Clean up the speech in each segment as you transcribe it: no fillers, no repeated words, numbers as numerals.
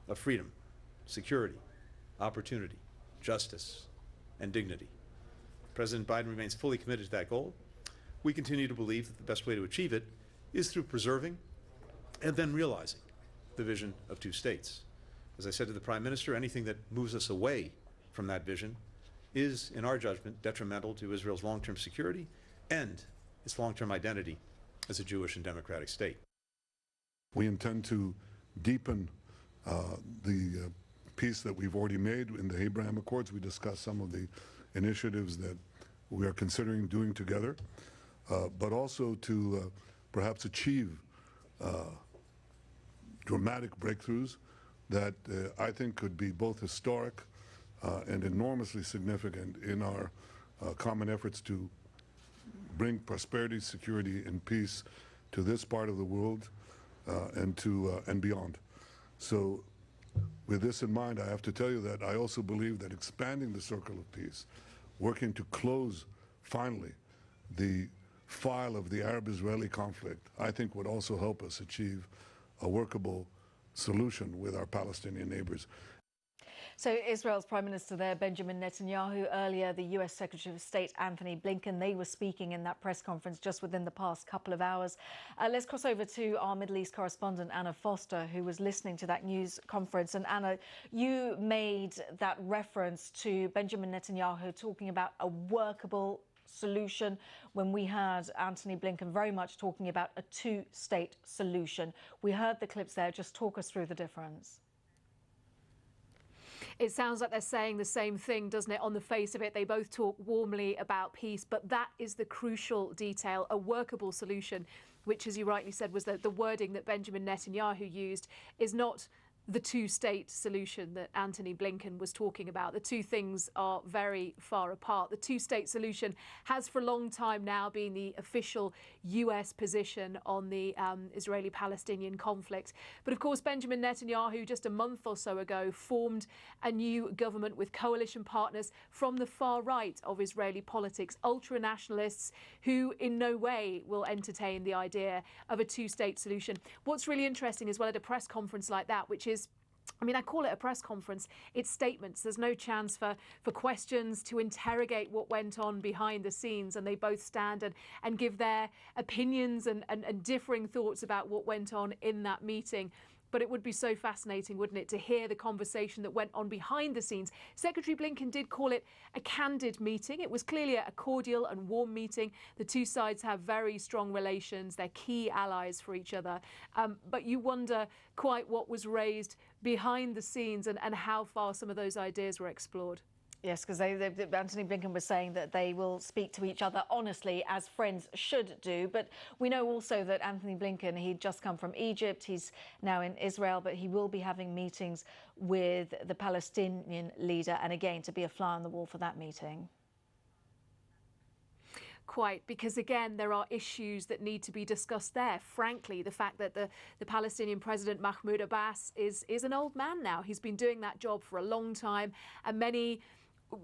of freedom, security, opportunity, justice, and dignity. President Biden remains fully committed to that goal. We continue to believe that the best way to achieve it is through preserving and then realizing the vision of two states. As I said to the Prime Minister, anything that moves us away from that vision is, in our judgment, detrimental to Israel's long-term security and its long-term identity as a Jewish and democratic state. We intend to deepen the peace that we've already made in the Abraham Accords. We discussed some of the initiatives that we are considering doing together, but also to perhaps achieve dramatic breakthroughs that I think could be both historic and enormously significant in our common efforts to bring prosperity, security, and peace to this part of the world and beyond. So with this in mind, I have to tell you that I also believe that expanding the circle of peace, working to close finally the file of the Arab-Israeli conflict, I think would also help us achieve a workable solution with our Palestinian neighbors. So Israel's Prime Minister there, BEnjamin Natanyahu, earlier the US Secretary of State Anthony Blinken, they were speaking in that press conference just within the past couple of hours. Let's cross over to our Middle East correspondent Anna Foster, who was listening to that news conference. And Anna, you made that reference to Benjamin Netanyahu talking about a workable solution when we heard Anthony Blinken very much talking about a two-state solution. We heard the clips there. Just talk us through the difference. It sounds like they're saying the same thing, doesn't it? On the face of it, they both talk warmly about peace, but that is the crucial detail, a workable solution, which, as you rightly said, was the wording that Benjamin Netanyahu used, is not the two-state solution that Anthony Blinken was talking about. The two things are very far apart. The two-state solution has for a long time now been the official US position on the Israeli-Palestinian conflict. But of course, Benjamin Netanyahu just a month or so ago formed a new government with coalition partners from the far right of Israeli politics, ultra-nationalists who in no way will entertain the idea of a two-state solution. What's really interesting as well at a press conference like that, which is, I mean, I call it a press conference. It's statements. There's no chance for questions to interrogate what went on behind the scenes. And they both stand and give their opinions and differing thoughts about what went on in that meeting. But it would be so fascinating, wouldn't it, to hear the conversation that went on behind the scenes. Secretary Blinken did call it a candid meeting. It was clearly a cordial and warm meeting. The two sides have very strong relations. They're key allies for each other. But you wonder quite what was raised behind the scenes and how far some of those ideas were explored. Yes, because Anthony Blinken was saying that they will speak to each other honestly, as friends should do. But we know also that Anthony Blinken, he'd just come from Egypt. He's now in Israel, but he will be having meetings with the Palestinian leader, and again, to be a fly on the wall for that meeting. Quite, because again, there are issues that need to be discussed there. Frankly, the fact that the Palestinian president, Mahmoud Abbas, is an old man now. He's been doing that job for a long time, and many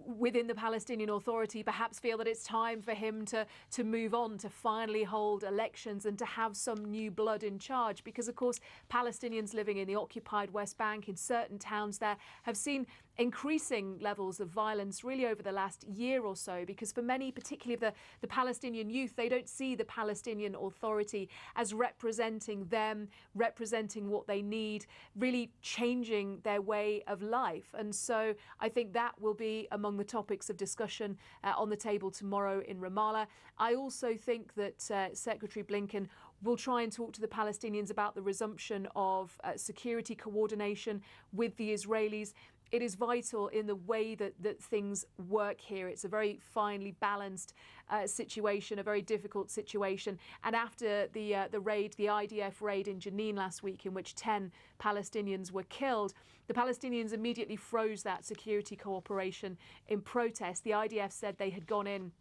within the Palestinian Authority perhaps feel that it's time for him to move on, to finally hold elections and to have some new blood in charge. Because, of course, Palestinians living in the occupied West Bank, in certain towns there, have seen increasing levels of violence really over the last year or so, because for many, particularly the Palestinian youth, they don't see the Palestinian Authority as representing them, representing what they need, really changing their way of life. And so I think that will be among the topics of discussion on the table tomorrow in Ramallah. I also think that Secretary Blinken will try and talk to the Palestinians about the resumption of security coordination with the Israelis. It is vital in the way that things work here. It's a very finely balanced situation, a very difficult situation. And after the raid, the IDF raid in Jenin last week, in which 10 Palestinians were killed, the Palestinians immediately froze that security cooperation in protest. The IDF said they had gone in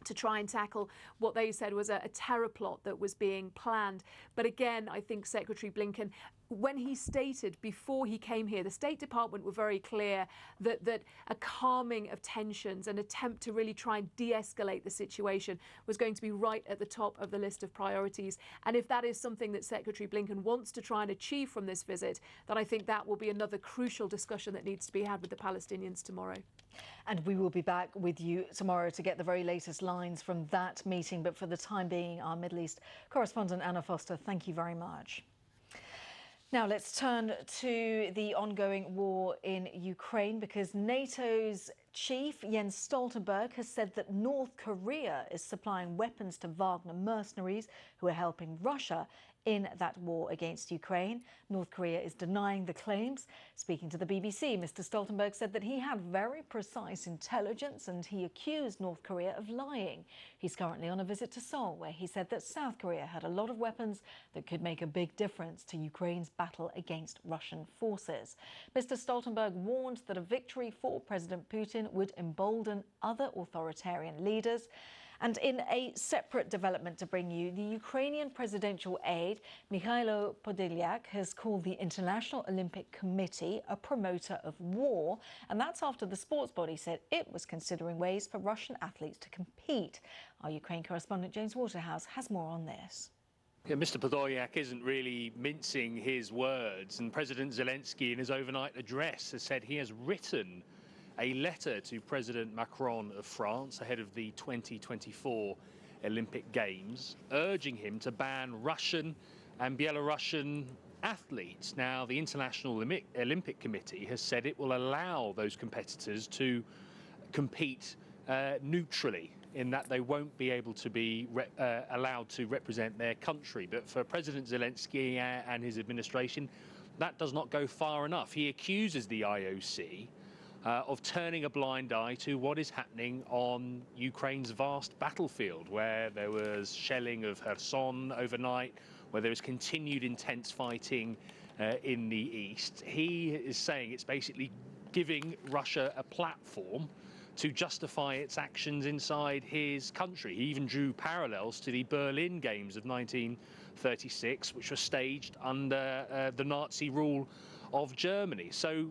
to try and tackle what they said was a terror plot that was being planned. But again, I think Secretary Blinken when he stated before he came here, the State Department were very clear that a calming of tensions, an attempt to really try and de-escalate the situation was going to be right at the top of the list of priorities. And if that is something that Secretary Blinken wants to try and achieve from this visit, then I think that will be another crucial discussion that needs to be had with the Palestinians tomorrow. And we will be back with you tomorrow to get the very latest lines from that meeting. But for the time being, our Middle East correspondent Anna Foster, thank you very much. Now let's turn to the ongoing war in Ukraine, because NATO's chief Jens Stoltenberg has said that North Korea is supplying weapons to Wagner mercenaries who are helping Russia in that war against Ukraine. North Korea is denying the claims. Speaking to the BBC, Mr. Stoltenberg said that he had very precise intelligence and he accused North Korea of lying. He's currently on a visit to Seoul, where he said that South Korea had a lot of weapons that could make a big difference to Ukraine's battle against Russian forces. Mr. Stoltenberg warned that a victory for President Putin would embolden other authoritarian leaders. And in a separate development to bring you, the Ukrainian presidential aide, Mikhailo Podolyak, has called the International Olympic Committee a promoter of war. And that's after the sports body said it was considering ways for Russian athletes to compete. Our Ukraine correspondent James Waterhouse has more on this. Yeah, Mr. Podolyak isn't really mincing his words, and President Zelensky in his overnight address has said he has written a letter to President Macron of France ahead of the 2024 Olympic Games, urging him to ban Russian and Belarusian athletes. Now, the International Olympic Committee has said it will allow those competitors to compete neutrally, in that they won't be able to be allowed to represent their country. But for President Zelensky and his administration, that does not go far enough. He accuses the IOC of turning a blind eye to what is happening on Ukraine's vast battlefield, where there was shelling of Kherson overnight, where there is continued intense fighting in the east. He is saying it's basically giving Russia a platform to justify its actions inside his country. He even drew parallels to the Berlin Games of 1936, which were staged under the Nazi rule of Germany. So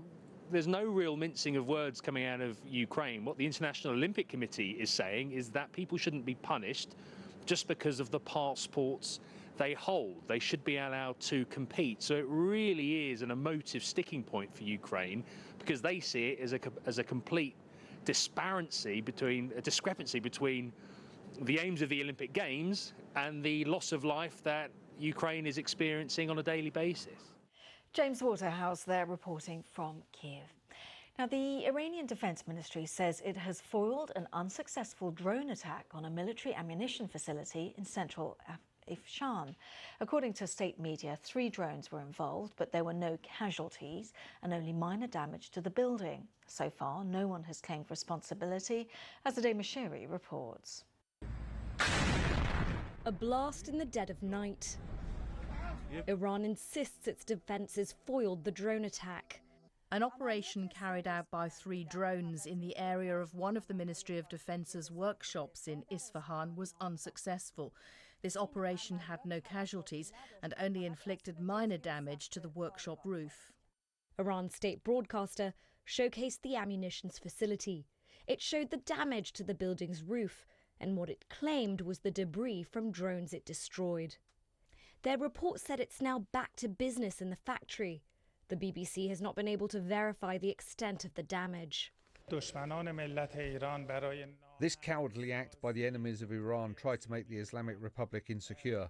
there's no real mincing of words coming out of Ukraine. What the International Olympic Committee is saying is that people shouldn't be punished just because of the passports they hold. They should be allowed to compete. So it really is an emotive sticking point for Ukraine, because they see it as a complete discrepancy between the aims of the Olympic Games and the loss of life that Ukraine is experiencing on a daily basis. James Waterhouse there reporting from Kiev. Now, the Iranian Defense Ministry says it has foiled an unsuccessful drone attack on a military ammunition facility in central Ifshan. According to state media, 3 drones were involved, but there were no casualties and only minor damage to the building. So far, no one has claimed responsibility, as Azadeh Mashiri reports. A blast in the dead of night. Iran insists its defences foiled the drone attack. An operation carried out by 3 drones in the area of one of the Ministry of Defence's workshops in Isfahan was unsuccessful. This operation had no casualties and only inflicted minor damage to the workshop roof. Iran's state broadcaster showcased the ammunitions facility. It showed the damage to the building's roof and what it claimed was the debris from drones it destroyed. Their report said it's now back to business in the factory. The BBC has not been able to verify the extent of the damage. This cowardly act by the enemies of Iran tried to make the Islamic Republic insecure.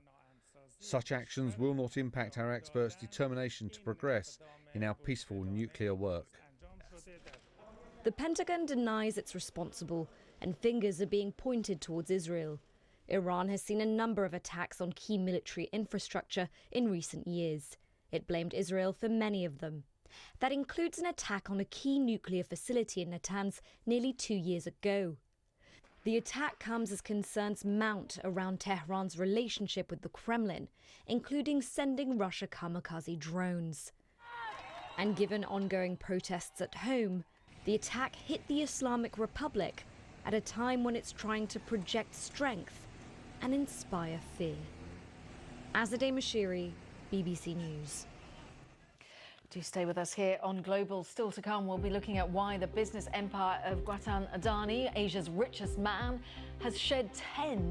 Such actions will not impact our experts' determination to progress in our peaceful nuclear work. The Pentagon denies it's responsible, and fingers are being pointed towards Israel. Iran has seen a number of attacks on key military infrastructure in recent years. It blamed Israel for many of them. That includes an attack on a key nuclear facility in Natanz nearly 2 years ago. The attack comes as concerns mount around Tehran's relationship with the Kremlin, including sending Russia kamikaze drones. And given ongoing protests at home, the attack hit the Islamic Republic at a time when it's trying to project strength and inspire fear. Azadeh Mashiri, BBC News. Do stay with us here on Global. Still to come, we'll be looking at why the business empire of Gautam Adani, Asia's richest man, has shed tens